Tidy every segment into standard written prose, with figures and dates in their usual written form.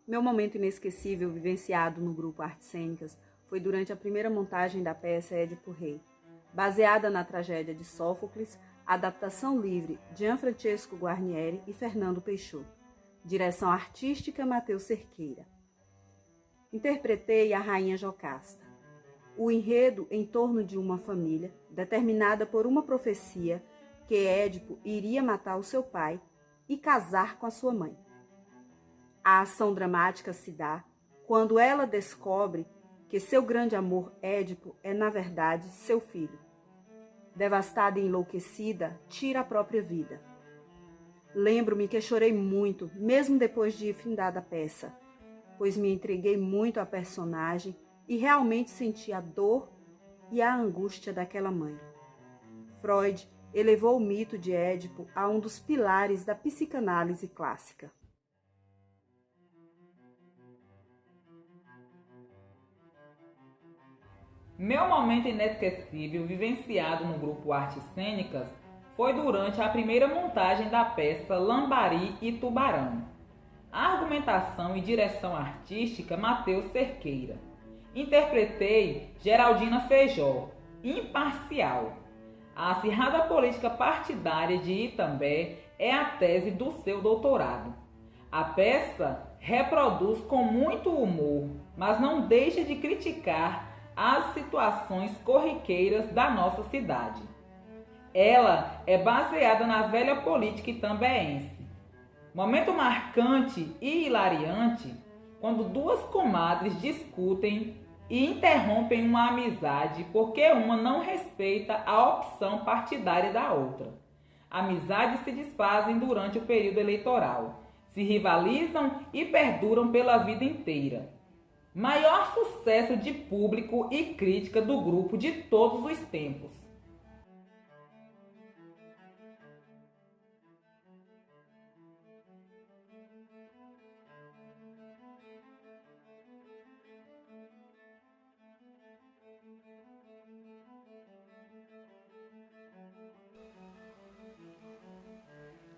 Meu momento inesquecível vivenciado no grupo Artes Cênicas foi durante a primeira montagem da peça Édipo Rei. Baseada na tragédia de Sófocles, adaptação livre de Gianfrancesco Guarnieri e Fernando Peixoto. Direção artística Matheus Cerqueira. Interpretei a Rainha Jocasta. O enredo em torno de uma família, determinada por uma profecia que Édipo iria matar o seu pai e casar com a sua mãe. A ação dramática se dá quando ela descobre que seu grande amor Édipo é, na verdade, seu filho. Devastada e enlouquecida, tira a própria vida. Lembro-me que chorei muito, mesmo depois de findada a peça, pois me entreguei muito à personagem e realmente senti a dor e a angústia daquela mãe. Freud elevou o mito de Édipo a um dos pilares da psicanálise clássica. Meu momento inesquecível vivenciado no grupo Artes Cênicas foi durante a primeira montagem da peça Lambari e Tubarão. A argumentação e direção artística Matheus Cerqueira. Interpretei Geraldina Feijó, imparcial. A acirrada política partidária de Itambé é a tese do seu doutorado. A peça reproduz com muito humor, mas não deixa de criticar as situações corriqueiras da nossa cidade. Ela é baseada na velha política itambéense. Momento marcante e hilariante quando duas comadres discutem e interrompem uma amizade porque uma não respeita a opção partidária da outra. Amizades se desfazem durante o período eleitoral, se rivalizam e perduram pela vida inteira. Maior sucesso de público e crítica do grupo de todos os tempos.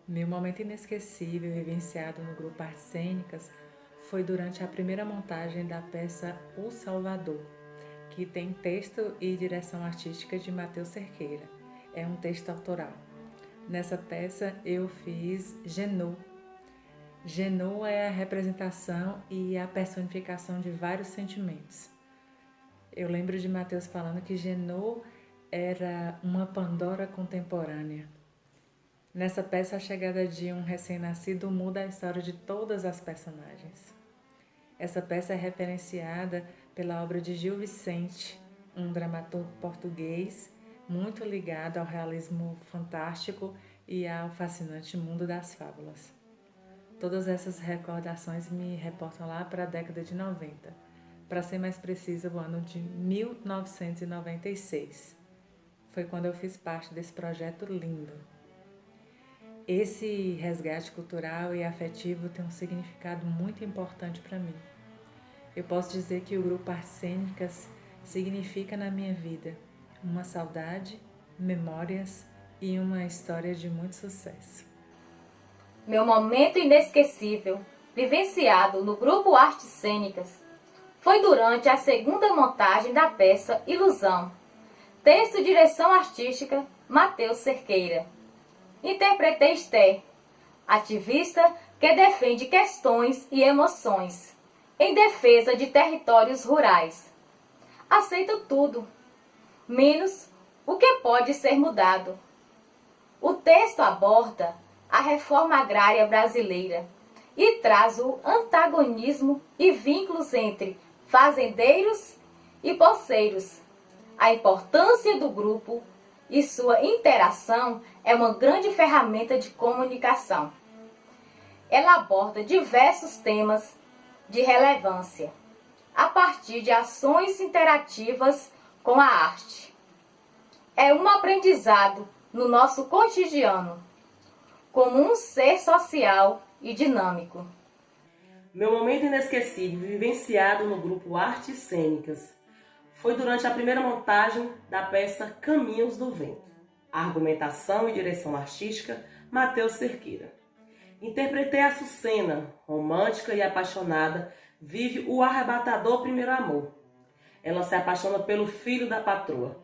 Meu momento inesquecível vivenciado no grupo Artes Cênicas foi durante a primeira montagem da peça O Salvador, que tem texto e direção artística de Matheus Cerqueira. É um texto autoral. Nessa peça eu fiz Genô. Genô é a representação e a personificação de vários sentimentos. Eu lembro de Matheus falando que Genô era uma Pandora contemporânea. Nessa peça, a chegada de um recém-nascido muda a história de todas as personagens. Essa peça é referenciada pela obra de Gil Vicente, um dramaturgo português muito ligado ao realismo fantástico e ao fascinante mundo das fábulas. Todas essas recordações me reportam lá para a década de 90, para ser mais precisa, o ano de 1996. Foi quando eu fiz parte desse projeto lindo. Esse resgate cultural e afetivo tem um significado muito importante para mim. Eu posso dizer que o grupo Artes Cênicas significa na minha vida uma saudade, memórias e uma história de muito sucesso. Meu momento inesquecível, vivenciado no grupo Artes Cênicas, foi durante a segunda montagem da peça Ilusão. Texto e direção artística Matheus Cerqueira. Interpretei Esther, ativista que defende questões e emoções em defesa de territórios rurais. Aceito tudo, menos o que pode ser mudado. O texto aborda a reforma agrária brasileira e traz o antagonismo e vínculos entre fazendeiros e poceiros. A importância do grupo e sua interação é uma grande ferramenta de comunicação. Ela aborda diversos temas de relevância, a partir de ações interativas com a arte. É um aprendizado no nosso cotidiano, como um ser social e dinâmico. Meu momento inesquecível vivenciado no grupo Artes Cênicas foi durante a primeira montagem da peça Caminhos do Vento. A argumentação e direção artística Matheus Cerqueira. Interpretei Açucena, romântica e apaixonada, vive o arrebatador primeiro amor. Ela se apaixona pelo filho da patroa.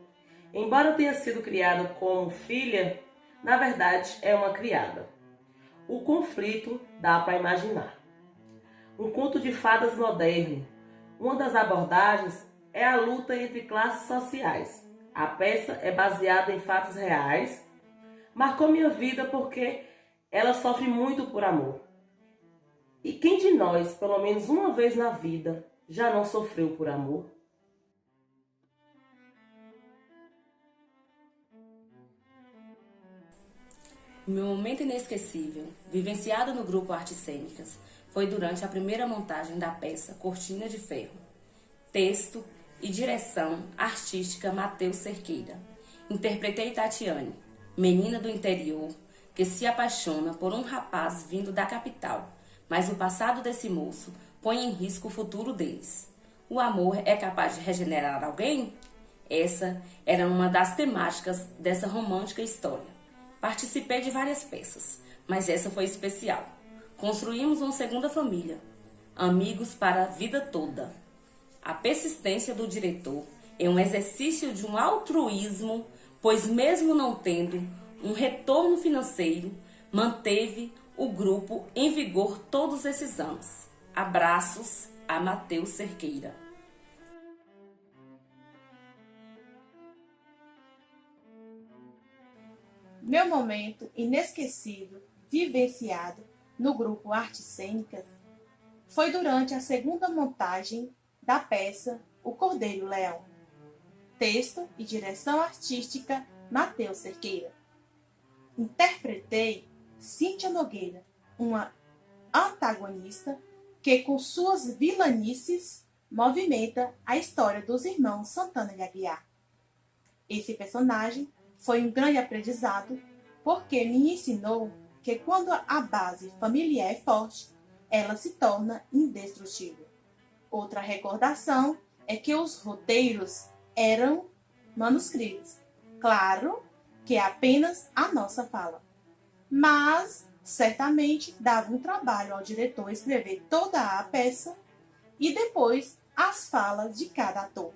Embora tenha sido criada como filha, na verdade é uma criada. O conflito dá para imaginar. Um conto de fadas moderno. Uma das abordagens é a luta entre classes sociais. A peça é baseada em fatos reais. Marcou minha vida porque ela sofre muito por amor. E quem de nós, pelo menos uma vez na vida, já não sofreu por amor? O meu momento inesquecível, vivenciado no grupo Artes Cênicas, foi durante a primeira montagem da peça Cortina de Ferro. Texto e direção artística Matheus Cerqueira. Interpretei Tatiane, menina do interior, que se apaixona por um rapaz vindo da capital, mas o passado desse moço põe em risco o futuro deles. O amor é capaz de regenerar alguém? Essa era uma das temáticas dessa romântica história. Participei de várias peças, mas essa foi especial. Construímos uma segunda família, amigos para a vida toda. A persistência do diretor é um exercício de um altruísmo, pois mesmo não tendo um retorno financeiro, manteve o grupo em vigor todos esses anos. Abraços a Matheus Cerqueira. Meu momento inesquecível, vivenciado no grupo Artes Cênicas, foi durante a segunda montagem da peça O Cordeiro Leão. Texto e direção artística Matheus Cerqueira. Interpretei Cíntia Nogueira, uma antagonista que com suas vilanices movimenta a história dos irmãos Santana de Aguiar. Esse personagem foi um grande aprendizado porque me ensinou que quando a base familiar é forte, ela se torna indestrutível. Outra recordação é que os roteiros eram manuscritos. Claro que é apenas a nossa fala. Mas certamente dava um trabalho ao diretor escrever toda a peça e depois as falas de cada ator.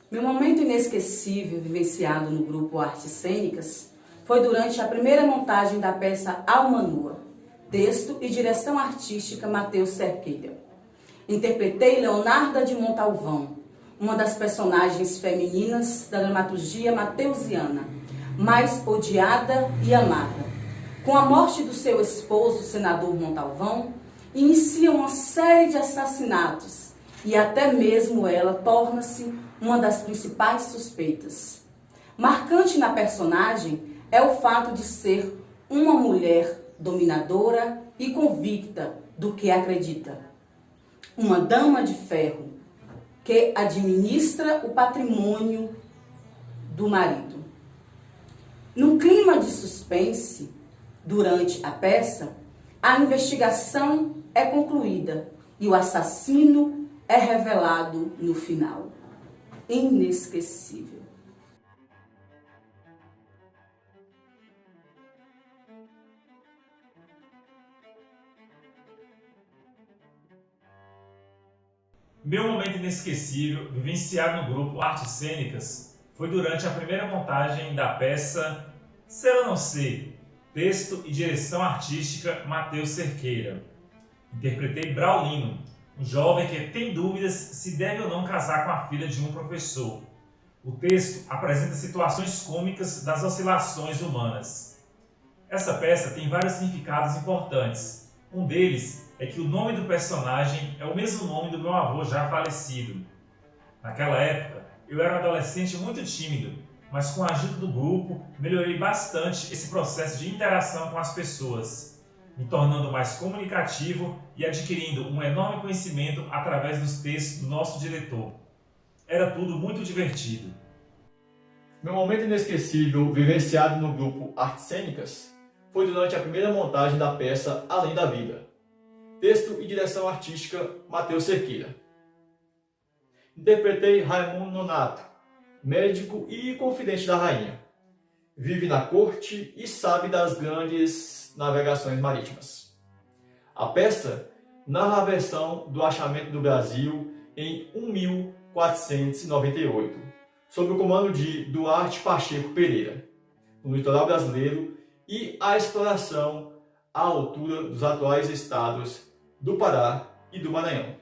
Meu momento inesquecível vivenciado no grupo Artes Cênicas foi durante a primeira montagem da peça Alma Nua, texto e direção artística Matheus Cerqueira. Interpretei Leonarda de Montalvão, uma das personagens femininas da dramaturgia mateusiana, mais odiada e amada. Com a morte do seu esposo, o senador Montalvão, inicia uma série de assassinatos e até mesmo ela torna-se uma das principais suspeitas. Marcante na personagem é o fato de ser uma mulher dominadora e convicta do que acredita. Uma dama de ferro que administra o patrimônio do marido. Num clima de suspense, durante a peça, a investigação é concluída e o assassino é revelado no final. Inesquecível. Meu momento inesquecível, vivenciado no grupo Artes Cênicas, foi durante a primeira montagem da peça Ser ou Não Ser, texto e direção artística Matheus Cerqueira. Interpretei Braulino, um jovem que tem dúvidas se deve ou não casar com a filha de um professor. O texto apresenta situações cômicas das oscilações humanas. Essa peça tem vários significados importantes. Um deles é que o nome do personagem é o mesmo nome do meu avô já falecido. Naquela época, eu era um adolescente muito tímido, mas com a ajuda do grupo, melhorei bastante esse processo de interação com as pessoas, me tornando mais comunicativo e adquirindo um enorme conhecimento através dos textos do nosso diretor. Era tudo muito divertido. Meu momento inesquecível vivenciado no grupo Artes Cênicas foi durante a primeira montagem da peça Além da Vida. Texto e direção artística Matheus Cerqueira. Interpretei Raimundo Nonato, médico e confidente da rainha. vive na corte e sabe das grandes navegações marítimas. A peça narra a versão do achamento do Brasil em 1498, sob o comando de Duarte Pacheco Pereira, no litoral brasileiro, e a exploração à altura dos atuais estados do Pará e do Maranhão.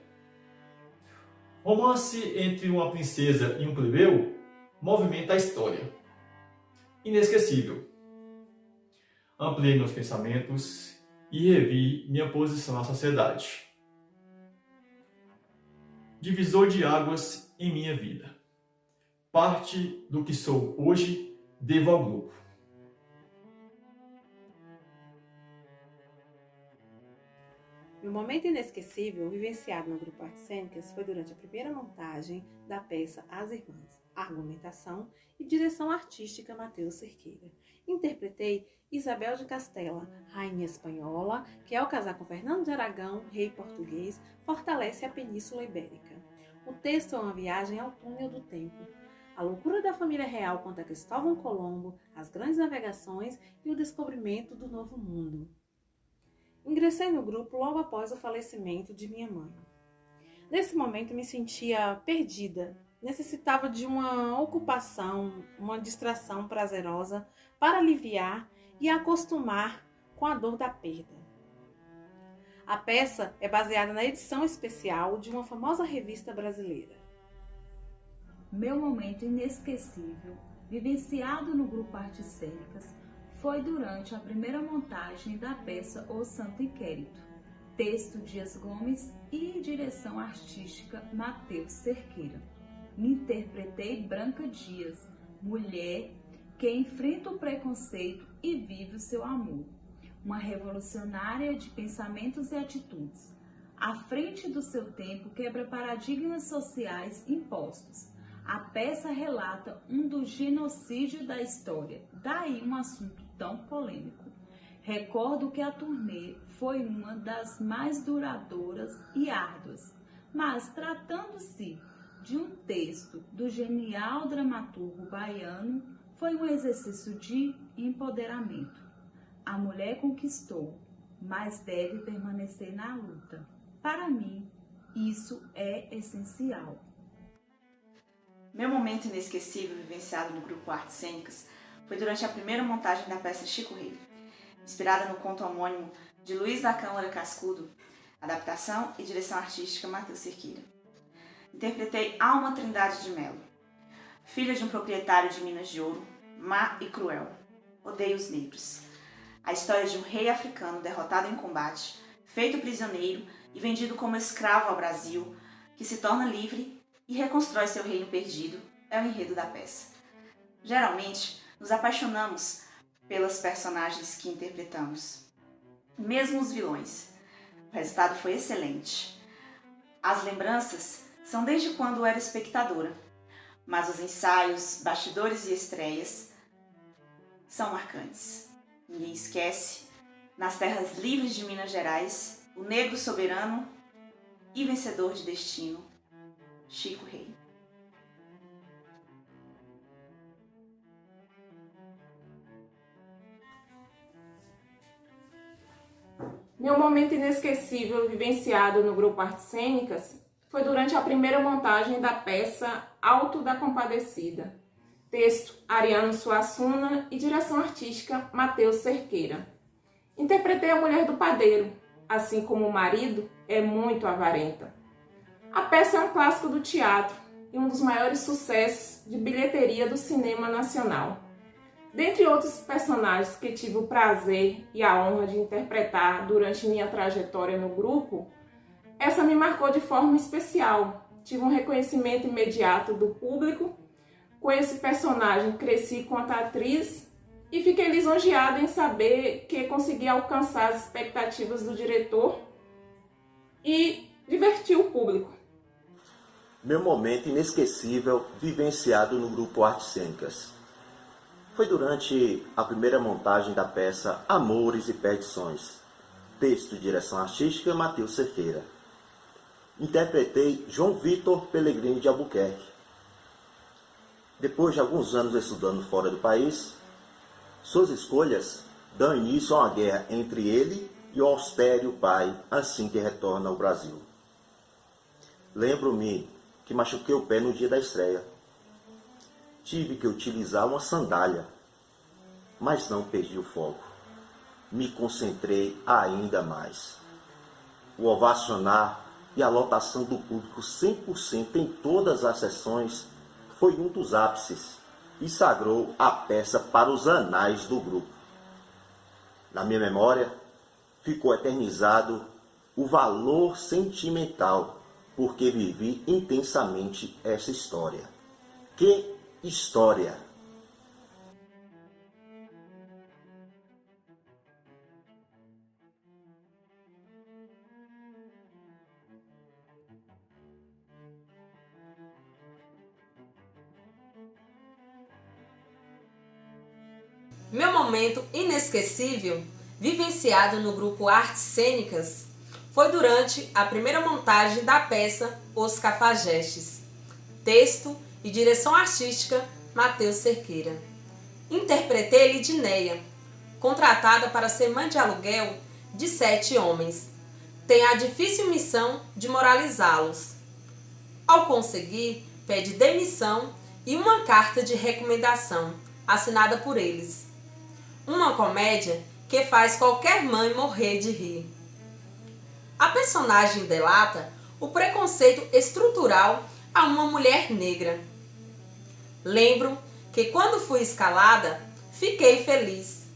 Romance entre uma princesa e um plebeu movimenta a história. Inesquecível. Ampliei meus pensamentos e revi minha posição na sociedade. Divisor de águas em minha vida. Parte do que sou hoje devo ao grupo. Meu momento inesquecível vivenciado no Grupo Artes Cênicas foi durante a primeira montagem da peça As Irmãs, argumentação e direção artística Matheus Cerqueira. Interpretei Isabel de Castela, rainha espanhola, que ao casar com Fernando de Aragão, rei português, fortalece a Península Ibérica. O texto é uma viagem ao túnel do tempo. A loucura da família real contra Cristóvão Colombo, as grandes navegações e o descobrimento do Novo Mundo. Ingressei no grupo logo após o falecimento de minha mãe. Nesse momento me sentia perdida, necessitava de uma ocupação, uma distração prazerosa para aliviar e acostumar com a dor da perda. A peça é baseada na edição especial de uma famosa revista brasileira. Meu momento inesquecível, vivenciado no Grupo Artes Cênicas, foi durante a primeira montagem da peça O Santo Inquérito, texto Dias Gomes e direção artística Matheus Cerqueira. Interpretei Branca Dias, mulher que enfrenta o preconceito e vive o seu amor, uma revolucionária de pensamentos e atitudes. À frente do seu tempo, quebra paradigmas sociais impostos. A peça relata um dos genocídios da história, daí um assunto tão polêmico. Recordo que a turnê foi uma das mais duradouras e árduas, mas tratando-se de um texto do genial dramaturgo baiano, foi um exercício de empoderamento. A mulher conquistou, mas deve permanecer na luta. Para mim, isso é essencial. Meu momento inesquecível vivenciado no Grupo Artes Cênicas foi durante a primeira montagem da peça Chico Rei, inspirada no conto homônimo de Luiz da Câmara Cascudo, adaptação e direção artística Matheus Cerqueira. Interpretei Alma Trindade de Melo, filha de um proprietário de minas de ouro, má e cruel. Odeio os negros. A história de um rei africano derrotado em combate, feito prisioneiro e vendido como escravo ao Brasil, que se torna livre e reconstrói seu reino perdido, é o enredo da peça. Geralmente, nos apaixonamos pelas personagens que interpretamos, mesmo os vilões. O resultado foi excelente. As lembranças são desde quando eu era espectadora, mas os ensaios, bastidores e estreias são marcantes. Ninguém esquece, nas terras livres de Minas Gerais, o negro soberano e vencedor de destino, Chico Rei. Meu momento inesquecível vivenciado no Grupo Artes Cênicas foi durante a primeira montagem da peça Alto da Compadecida. Texto Ariano Suassuna e direção artística Matheus Cerqueira. Interpretei a mulher do padeiro, assim como o marido é muito avarenta. A peça é um clássico do teatro e um dos maiores sucessos de bilheteria do cinema nacional. Dentre outros personagens que tive o prazer e a honra de interpretar durante minha trajetória no grupo, essa me marcou de forma especial. Tive um reconhecimento imediato do público. Com esse personagem cresci quanto atriz e fiquei lisonjeada em saber que consegui alcançar as expectativas do diretor e divertir o público. Meu momento inesquecível vivenciado no Grupo Artes Cênicas foi durante a primeira montagem da peça Amores e Perdições, texto e direção artística Matheus Cerqueira. Interpretei João Vitor Pellegrini de Albuquerque. Depois de alguns anos estudando fora do país, Suas escolhas dão início a uma guerra entre ele e o austero pai, assim que retorna ao Brasil. Lembro-me que machuquei o pé no dia da estreia. Tive que utilizar uma sandália, mas não perdi o foco. Me concentrei ainda mais. O ovacionar e a lotação do público 100% em todas as sessões foi um dos ápices e sagrou a peça para os anais do grupo. Na minha memória, ficou eternizado o valor sentimental, porque vivi intensamente essa história. Que história! Meu momento inesquecível, vivenciado no grupo Artes Cênicas, foi durante a primeira montagem da peça Os Cafajestes. Texto e direção artística, Matheus Cerqueira. Interpretei Lidineia, contratada para ser mãe de aluguel de 7 homens. Tem a difícil missão de moralizá-los. Ao conseguir, pede demissão e uma carta de recomendação, assinada por eles. Uma comédia que faz qualquer mãe morrer de rir. A personagem delata o preconceito estrutural a uma mulher negra. Lembro que quando fui escalada, fiquei feliz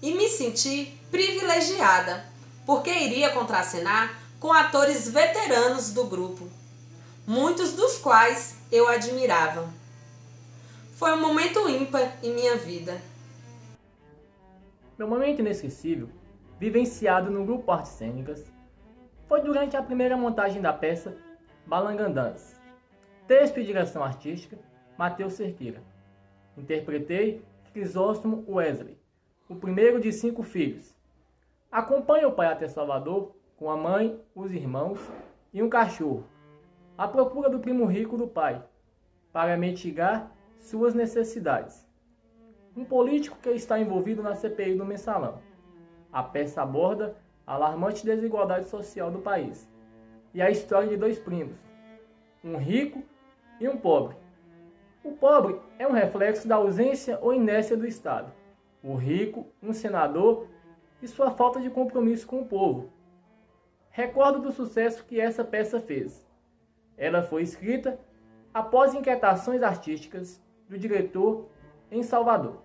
e me senti privilegiada, porque iria contracenar com atores veteranos do grupo, muitos dos quais eu admirava. Foi um momento ímpar em minha vida. Meu momento inesquecível, vivenciado no grupo Artes Cênicas, foi durante a primeira montagem da peça Balangandãs. Texto e direção artística, Matheus Cerqueira. Interpretei Crisóstomo Wesley, o primeiro de 5 filhos. Acompanha o pai até Salvador, com a mãe, os irmãos e um cachorro, à procura do primo rico do pai, para mitigar suas necessidades. Um político que está envolvido na CPI do Mensalão. A peça aborda a alarmante desigualdade social do país e a história de 2 primos, um rico e um pobre. O pobre é um reflexo da ausência ou inércia do Estado. O rico, um senador, e sua falta de compromisso com o povo. Recordo do sucesso que essa peça fez. Ela foi escrita após inquietações artísticas do diretor em Salvador.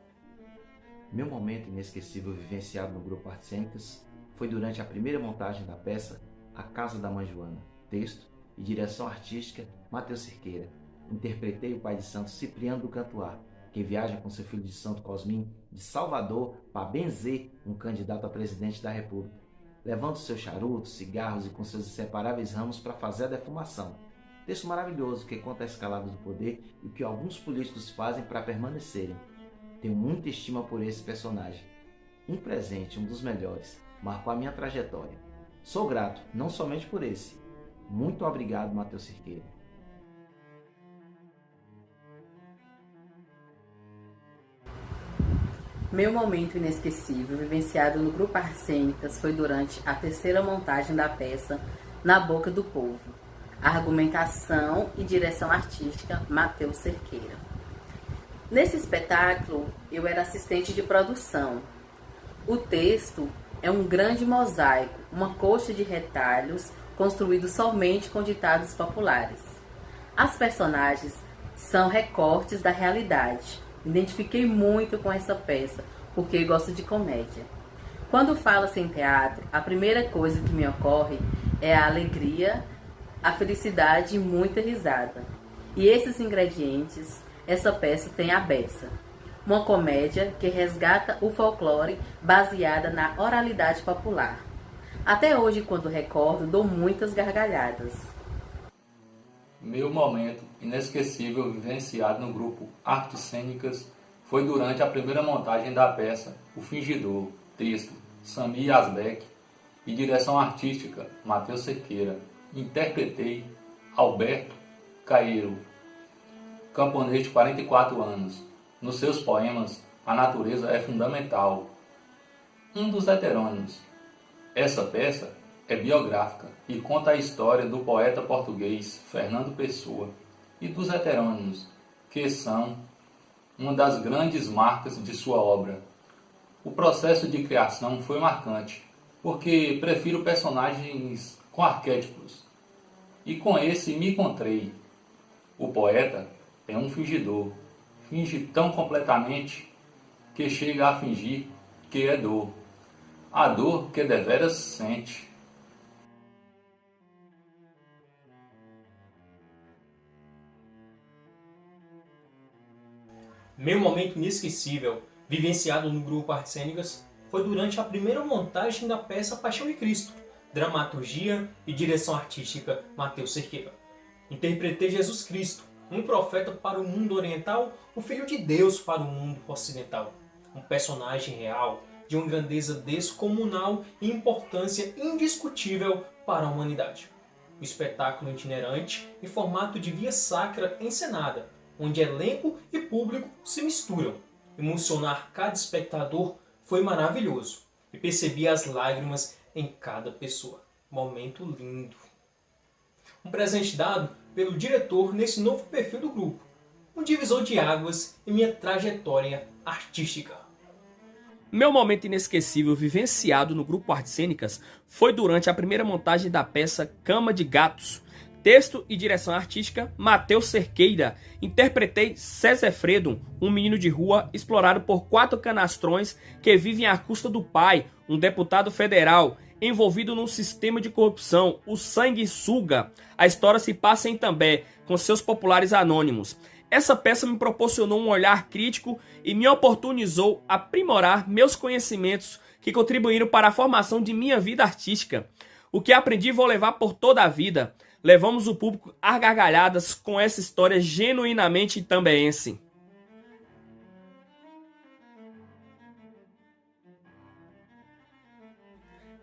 Meu momento inesquecível vivenciado no grupo Artes Cênicas foi durante a primeira montagem da peça A Casa da Mãe Joana. Texto e direção artística, Matheus Cerqueira. Interpretei o pai de santo Cipriano do Cantuar, que viaja com seu filho de Santo Cosmin de Salvador para benzer um candidato a presidente da República, levando seus charutos, cigarros e com seus inseparáveis ramos para fazer a defumação. Texto maravilhoso que conta a escalada do poder e o que alguns políticos fazem para permanecerem. Tenho muita estima por esse personagem. Um presente, um dos melhores, marcou a minha trajetória. Sou grato, não somente por esse. Muito obrigado, Matheus Cerqueira. Meu momento inesquecível, vivenciado no grupo Artes Cênicas, foi durante a terceira montagem da peça Na Boca do Povo. Argumentação e direção artística, Matheus Cerqueira. Nesse espetáculo, eu era assistente de produção. O texto é um grande mosaico, uma coxa de retalhos construído somente com ditados populares. As personagens são recortes da realidade. Identifiquei muito com essa peça, porque eu gosto de comédia. Quando fala-se em teatro, a primeira coisa que me ocorre é a alegria, a felicidade e muita risada. E esses ingredientes, essa peça tem a beça. Uma comédia que resgata o folclore baseada na oralidade popular. Até hoje, quando recordo, dou muitas gargalhadas. Meu momento inesquecível vivenciado no grupo Artes Cênicas foi durante a primeira montagem da peça O Fingidor, texto Sami Asbeck e direção artística Matheus Cerqueira. Interpretei Alberto Caeiro, camponês de 44 anos. Nos seus poemas, a natureza é fundamental. Um dos heterônimos. Essa peça é biográfica e conta a história do poeta português Fernando Pessoa e dos heterônimos, que são uma das grandes marcas de sua obra. O processo de criação foi marcante, porque prefiro personagens com arquétipos, e com esse me encontrei. O poeta é um fingidor, finge tão completamente que chega a fingir que é dor, a dor que deveras sente. Meu momento inesquecível, vivenciado no grupo Artes Cênicas, foi durante a primeira montagem da peça Paixão de Cristo, dramaturgia e direção artística Matheus Cerqueira. Interpretei Jesus Cristo, um profeta para o mundo oriental, o Filho de Deus para o mundo ocidental. Um personagem real, de uma grandeza descomunal e importância indiscutível para a humanidade. O espetáculo itinerante em formato de via sacra encenada, onde elenco e público se misturam. Emocionar cada espectador foi maravilhoso e percebi as lágrimas em cada pessoa. Momento lindo. Um presente dado pelo diretor nesse novo perfil do grupo. Um divisor de águas em minha trajetória artística. Meu momento inesquecível vivenciado no grupo Artes Cênicas foi durante a primeira montagem da peça Cama de Gatos. Texto e direção artística Matheus Cerqueira. Interpretei César Fredon, um menino de rua explorado por 4 canastrões que vivem à custa do pai, um deputado federal, envolvido num sistema de corrupção, o sanguessuga. A história se passa em També, com seus populares anônimos. Essa peça me proporcionou um olhar crítico e me oportunizou aprimorar meus conhecimentos que contribuíram para a formação de minha vida artística. O que aprendi vou levar por toda a vida. Levamos o público a gargalhadas com essa história genuinamente tambéense.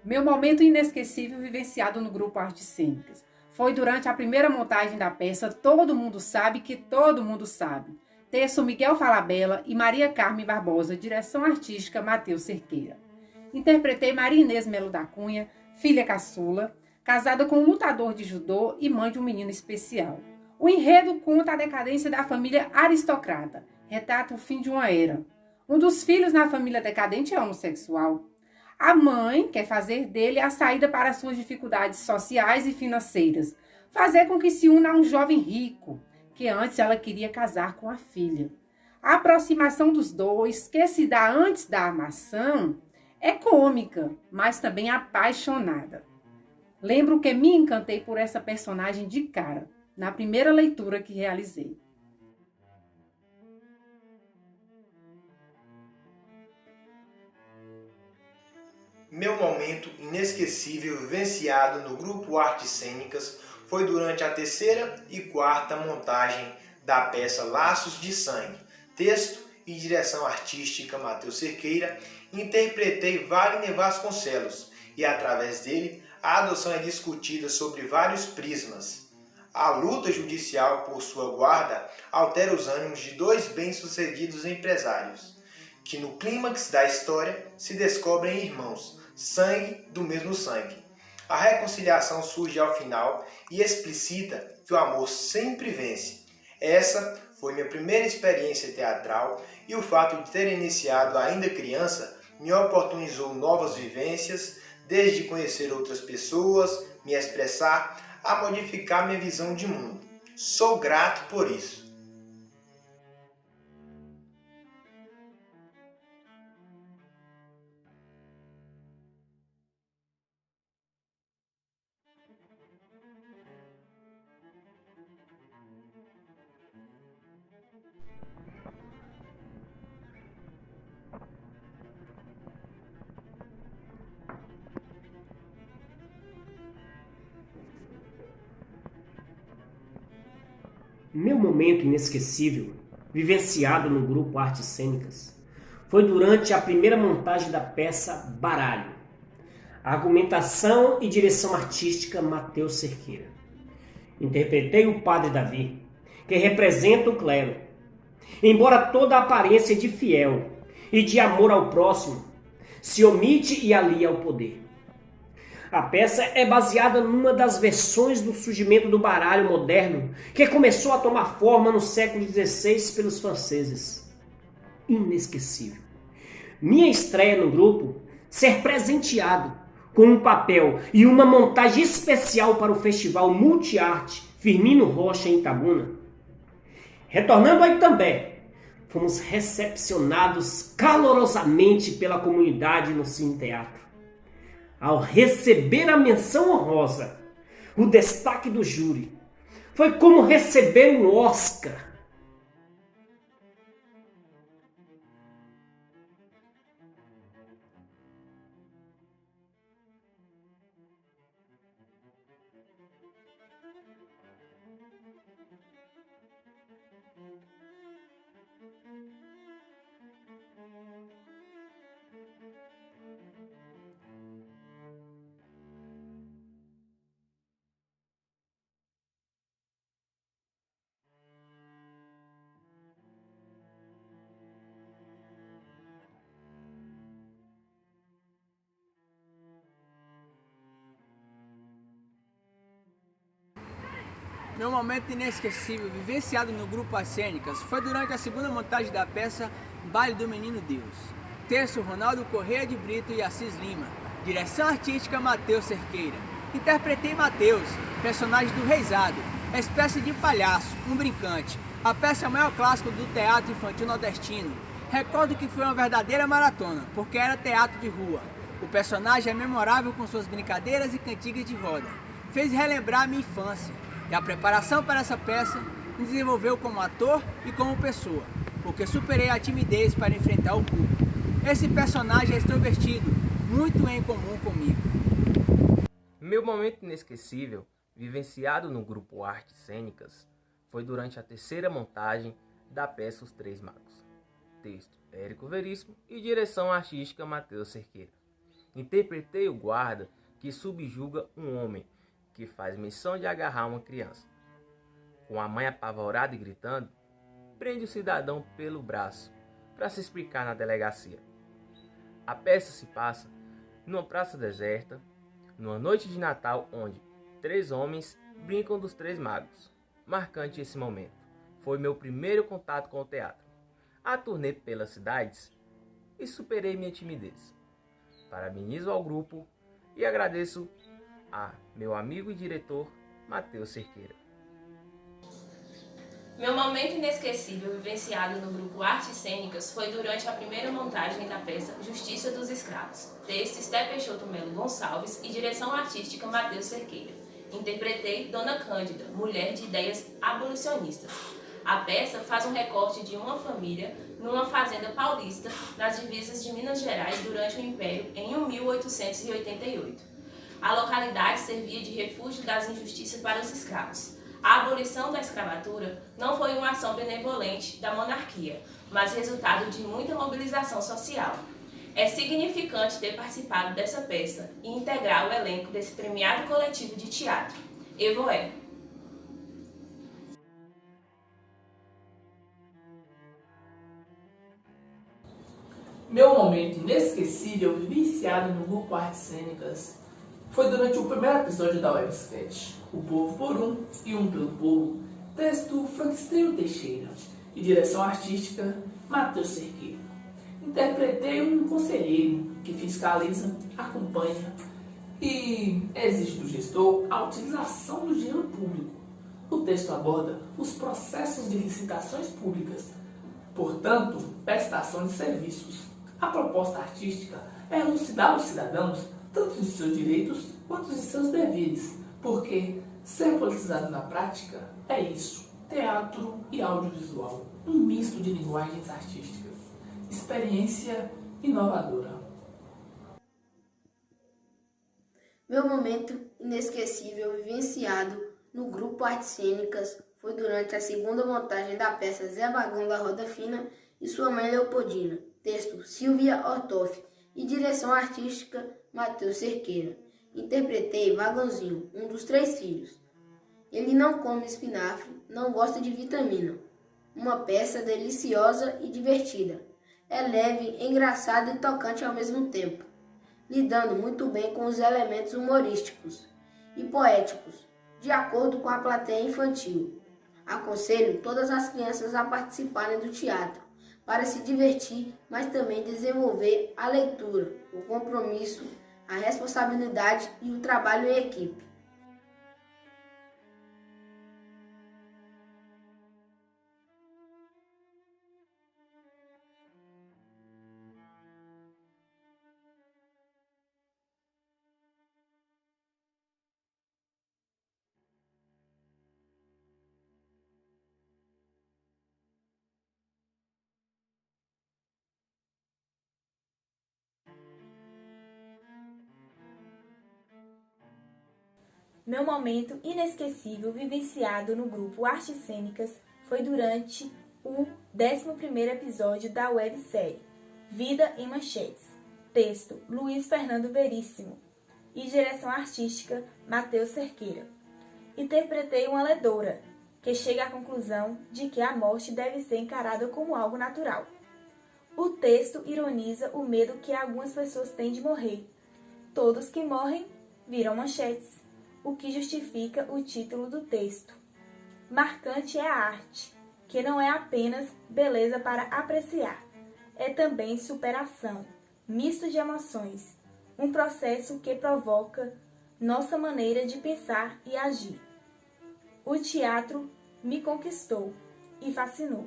Meu momento inesquecível vivenciado no grupo Artes Cênicas foi durante a primeira montagem da peça Todo Mundo Sabe que Todo Mundo Sabe. Texto Miguel Falabella e Maria Carmen Barbosa, direção artística Matheus Cerqueira. Interpretei Maria Inês Melo da Cunha, filha caçula, casada com um lutador de judô e mãe de um menino especial. O enredo conta a decadência da família aristocrata, retrata o fim de uma era. Um dos filhos na família decadente é homossexual. A mãe quer fazer dele a saída para suas dificuldades sociais e financeiras, fazer com que se una a um jovem rico, que antes ela queria casar com a filha. A aproximação dos dois, que se dá antes da armação, é cômica, mas também apaixonada. Lembro que me encantei por essa personagem de cara, na primeira leitura que realizei. Meu momento inesquecível vivenciado no grupo Artes Cênicas foi durante a 3ª e 4ª montagem da peça Laços de Sangue. Texto e direção artística Matheus Cerqueira. Interpretei Wagner Vasconcelos e, através dele, a adoção é discutida sobre vários prismas. A luta judicial por sua guarda altera os ânimos de 2 bem-sucedidos empresários, que no clímax da história se descobrem irmãos, sangue do mesmo sangue. A reconciliação surge ao final e explicita que o amor sempre vence. Essa foi minha primeira experiência teatral e o fato de ter iniciado ainda criança me oportunizou novas vivências, desde conhecer outras pessoas, me expressar, a modificar minha visão de mundo. Sou grato por isso. Meu momento inesquecível, vivenciado no grupo Artes Cênicas, foi durante a primeira montagem da peça Baralho. Argumentação e direção artística Matheus Cerqueira. Interpretei o Padre Davi, que representa o clero. Embora toda a aparência de fiel, e de amor ao próximo, se omite e alia ao poder. A peça é baseada numa das versões do surgimento do baralho moderno que começou a tomar forma no século XVI pelos franceses. Inesquecível. Minha estreia no grupo, ser presenteado com um papel e uma montagem especial para o Festival Multiarte Firmino Rocha em Itabuna. Retornando a Itambé, fomos recepcionados calorosamente pela comunidade no Cine Teatro. Ao receber a menção honrosa, o destaque do júri, foi como receber um Oscar. Meu momento inesquecível, vivenciado no grupo As Cênicas, foi durante a segunda montagem da peça Baile do Menino Deus. Texto Ronaldo Correia de Brito e Assis Lima. Direção artística Matheus Cerqueira. Interpretei Matheus, personagem do Reisado, espécie de palhaço, um brincante. A peça é o maior clássico do teatro infantil nordestino. Recordo que foi uma verdadeira maratona, porque era teatro de rua. O personagem é memorável com suas brincadeiras e cantigas de roda. Fez relembrar minha infância. E a preparação para essa peça me desenvolveu como ator e como pessoa, porque superei a timidez para enfrentar o público. Esse personagem é extrovertido, muito em comum comigo. Meu momento inesquecível, vivenciado no grupo Artes Cênicas, foi durante a terceira montagem da peça Os Três Magos. Texto Érico Veríssimo e direção artística Matheus Cerqueira. Interpretei o guarda que subjuga um homem que faz missão de agarrar uma criança. Com a mãe apavorada e gritando, prende o cidadão pelo braço para se explicar na delegacia. A peça se passa numa praça deserta, numa noite de Natal onde 3 homens brincam dos 3 magos. Marcante esse momento. Foi meu primeiro contato com o teatro. A turnê pelas cidades e superei minha timidez. Parabenizo ao grupo e agradeço a meu amigo e diretor, Matheus Cerqueira. Meu momento inesquecível vivenciado no grupo Artes Cênicas foi durante a primeira montagem da peça Justiça dos Escravos. Texto Esté Peixoto Melo Gonçalves e direção artística Matheus Cerqueira. Interpretei Dona Cândida, mulher de ideias abolicionistas. A peça faz um recorte de uma família numa fazenda paulista nas divisas de Minas Gerais durante o Império em 1888. A localidade servia de refúgio das injustiças para os escravos. A abolição da escravatura não foi uma ação benevolente da monarquia, mas resultado de muita mobilização social. É significante ter participado dessa peça e integrar o elenco desse premiado coletivo de teatro. Evoé. Meu momento inesquecível vivenciado no grupo Artes Cênicas foi durante o primeiro episódio da websketch O Povo por Um e Um pelo Povo, texto Francisco Teixeira e direção artística Matheus Cerqueira. Interpretei um conselheiro que fiscaliza, acompanha e exige do gestor a utilização do dinheiro público. O texto aborda os processos de licitações públicas, portanto, prestação de serviços. A proposta artística é elucidar os cidadãos tanto de seus direitos quanto de seus deveres, porque ser politizado na prática é isso, teatro e audiovisual, um misto de linguagens artísticas, experiência inovadora. Meu momento inesquecível vivenciado no grupo Artes Cênicas foi durante a segunda montagem da peça Zé Vagão da Roda Fina e sua mãe Leopoldina, texto Silvia Ortoff e direção artística Matheus Cerqueira. Interpretei Vagãozinho, um dos 3 filhos. Ele não come espinafre, não gosta de vitamina. Uma peça deliciosa e divertida. É leve, engraçado e tocante ao mesmo tempo, lidando muito bem com os elementos humorísticos e poéticos, de acordo com a plateia infantil. Aconselho todas as crianças a participarem do teatro, para se divertir, mas também desenvolver a leitura, o compromisso, a responsabilidade e o trabalho em equipe. Meu momento inesquecível vivenciado no grupo Artes Cênicas foi durante o 11º episódio da websérie Vida em Manchetes. Texto: Luiz Fernando Veríssimo. E direção artística: Matheus Cerqueira. Interpretei uma ledora, que chega à conclusão de que a morte deve ser encarada como algo natural. O texto ironiza o medo que algumas pessoas têm de morrer. Todos que morrem viram manchetes, o que justifica o título do texto. Marcante é a arte, que não é apenas beleza para apreciar, é também superação, misto de emoções, um processo que provoca nossa maneira de pensar e agir. O teatro me conquistou e fascinou.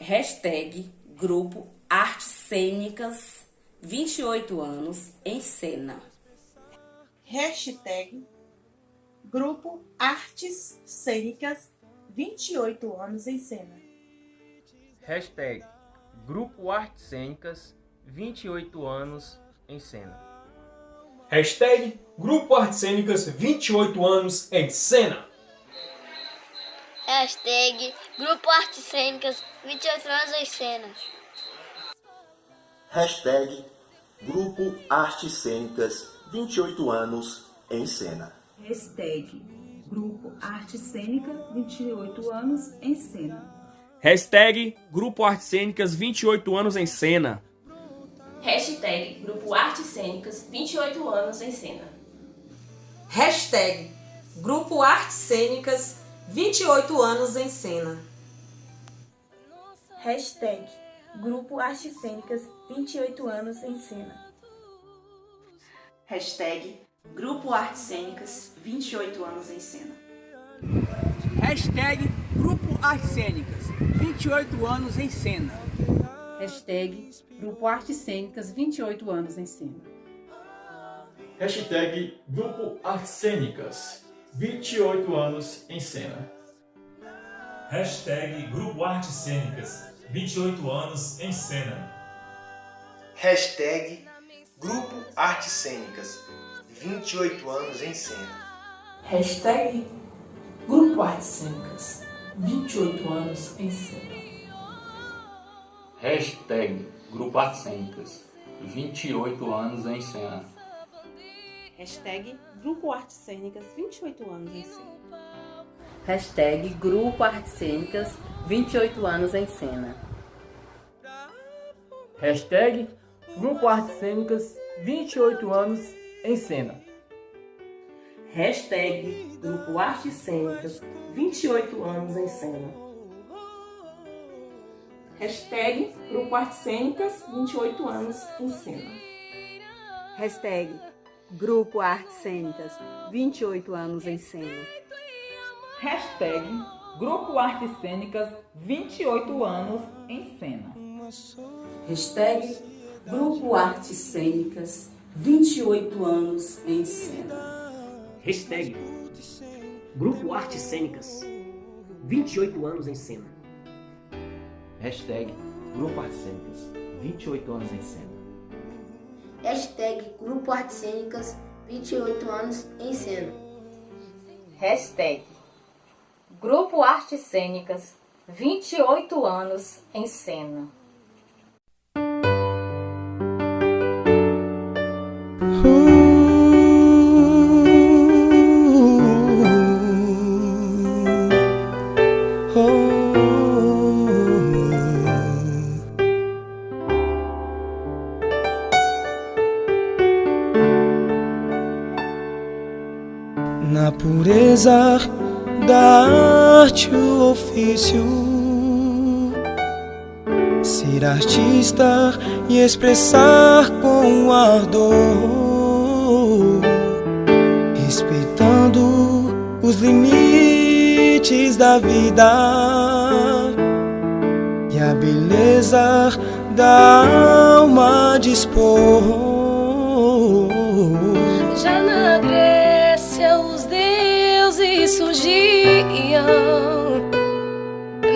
Hashtag Grupo Artes Cênicas 28 anos em cena. Hashtag Grupo Artes Cênicas 28 anos em cena. Hashtag Grupo Artes Cênicas 28 anos em cena. Hashtag Grupo Artes Cênicas 28 anos em cena. Hashtag Grupo Artes Cênicas 28 anos em cena. Hashtag Grupo Artes Cênicas 28 anos em cena. Hashtag Grupo Arte Cênica 28 anos em cena. Hashtag Grupo Artes Cênicas 28 anos em cena. Hashtag Grupo Artes Cênicas 28 anos em cena. Hashtag Grupo Artes Cênicas 28 anos em cena. Hashtag Grupo Artes Cênicas 28 anos em cena. Hashtag Grupo Artes Cênicas 28 anos em cena. Hashtag Grupo Artes Cênicas 28 anos em cena. Hashtag Grupo Artes Cênicas 28 anos em cena. Hashtag Grupo Artes Cênicas 28 anos em cena. Hashtag Grupo Artes Cênicas 28 anos em cena. Hashtag Grupo Artes Cênicas 28 anos em cena. Hashtag Grupo Artes Cênicas 28 anos em cena. Hashtag Grupo Artes Cênicas 28 anos em cena. Hashtag Grupo Artes Cênicas 28 anos em cena. Hashtag Grupo Artes Cênicas 28 anos em cena. Hashtag Grupo Artes Cênicas 28 anos em cena. Hashtag Grupo Artes Cênicas 28 anos em cena. Hashtag Grupo Artes Cênicas, 28 anos em cena. Hashtag Grupo Artes Cênicas, 28 anos em cena. Hashtag Grupo Artes Cênicas, 28 anos em cena. Hashtag Grupo Artes Cênicas, 28 anos em cena. Hashtag Grupo Artes Cênicas, 28 anos em cena. Hashtag Grupo Artes Cênicas, 28 anos em cena. Hashtag Grupo Artes Cênicas, 28 anos em cena. Hashtag Grupo Artes Cênicas, 28 anos em cena. Na pureza da arte o ofício, ser artista e expressar com ardor, respeitando os limites da vida e a beleza da alma dispor. Já na Grécia os deuses surgiam,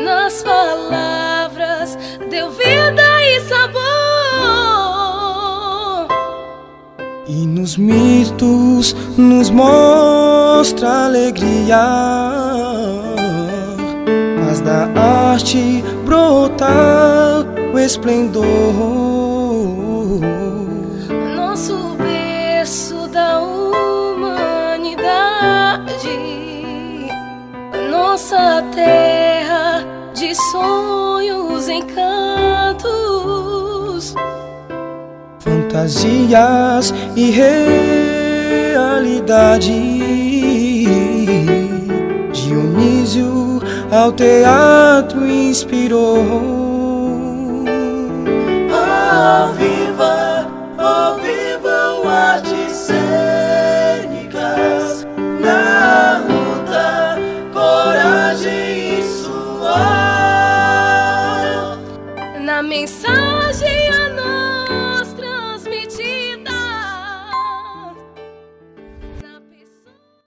nas palavras deu vida e sabor. E nos mitos nos mostra alegria, faz da arte brotar o esplendor. Nosso berço da humanidade, nossa terra de sonhos, encantos, fantasias e realidade. Dionísio ao teatro inspirou. Ave